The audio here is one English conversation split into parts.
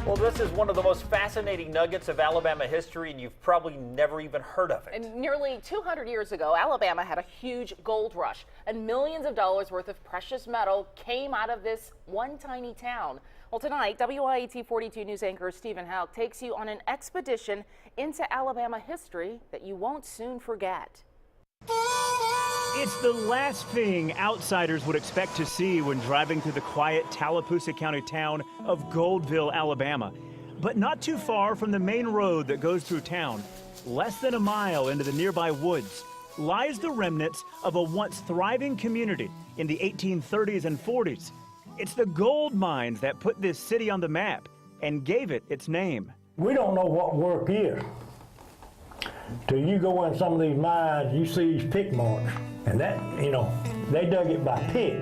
Well, this is one of the most fascinating nuggets of Alabama history, and you've probably never even heard of it. And nearly 200 years ago, Alabama had a huge gold rush, and millions of dollars worth of precious metal came out of this one tiny town. Well, tonight, WIAT 42 News anchor Stephen Houck takes you on an expedition into Alabama history that you won't soon forget. It's the last thing outsiders would expect to see when driving through the quiet Tallapoosa County town of Goldville, Alabama. But not too far from the main road that goes through town, less than a mile into the nearby woods, lies the remnants of a once thriving community in the 1830s and 40s. It's the gold mines that put this city on the map and gave it its name. We don't know what work is. Till you go in some of these mines, you see these pick marks. And that, they dug it by pick.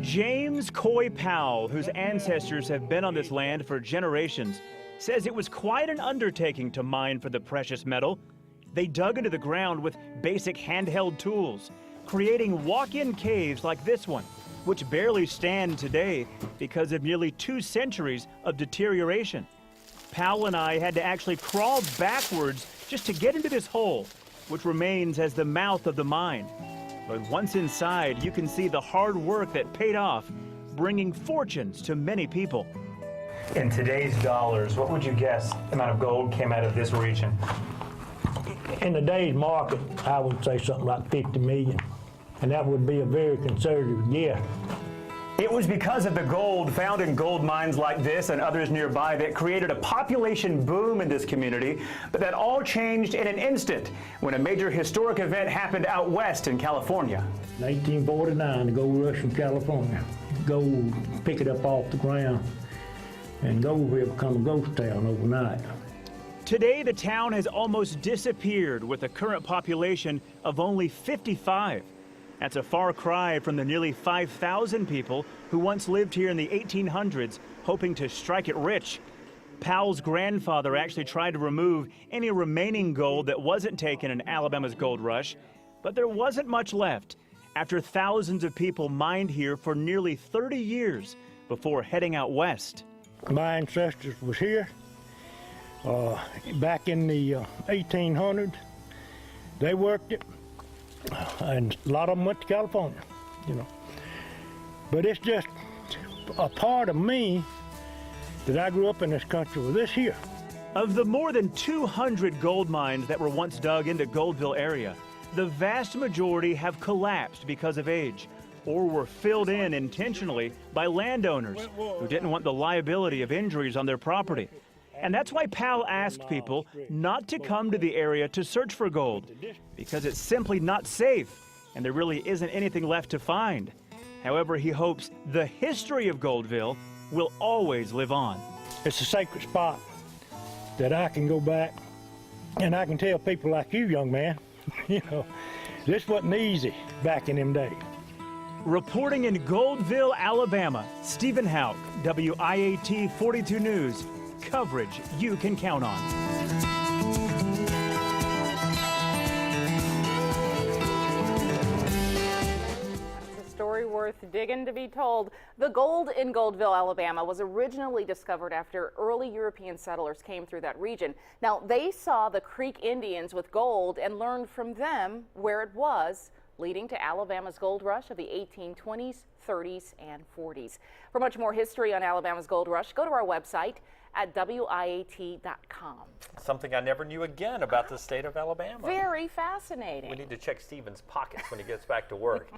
James Coy Powell, whose ancestors have been on this land for generations, says it was quite an undertaking to mine for the precious metal. They dug into the ground with basic handheld tools, creating walk-in caves like this one, which barely stand today because of nearly 2 centuries of deterioration. Powell and I had to actually crawl backwards just to get into this hole, which remains as the mouth of the mine. But once inside, you can see the hard work that paid off, bringing fortunes to many people. In today's dollars, what would you guess the amount of gold came out of this region? In today's market, I would say something like 50 million. And that would be a very conservative guess. It was because of the gold found in gold mines like this and others nearby that created a population boom in this community, but that all changed in an instant when a major historic event happened out west in California. 1949, the gold rush in California. Gold, pick it up off the ground, and Goldville become a ghost town overnight. Today, the town has almost disappeared with a current population of only 55. That's a far cry from the nearly 5,000 people who once lived here in the 1800s, hoping to strike it rich. Powell's grandfather actually tried to remove any remaining gold that wasn't taken in Alabama's gold rush, but there wasn't much left after thousands of people mined here for nearly 30 years before heading out west. My ancestors was here back in the 1800s. They worked it. And a lot of them went to California, But it's just a part of me that I grew up in this country with this here. Of the more than 200 gold mines that were once dug into Goldville area, the vast majority have collapsed because of age or were filled in intentionally by landowners who didn't want the liability of injuries on their property. And that's why Powell asked people not to come to the area to search for gold, because it's simply not safe, and there really isn't anything left to find. However, he hopes the history of Goldville will always live on. It's a sacred spot that I can go back and I can tell people like you, young man, this wasn't easy back in them days. Reporting in Goldville, Alabama, Stephen Houck, WIAT 42 News. Coverage you can count on. It's a story worth digging to be told. The gold in Goldville, Alabama was originally discovered after early European settlers came through that region. Now, they saw the Creek Indians with gold and learned from them where it was, leading to Alabama's gold rush of the 1820s, 30s, and 40s. For much more history on Alabama's gold rush, go to our website at WIAT.com. Something I never knew again about the state of Alabama. Very fascinating. We need to check Stephen's pockets when he gets back to work.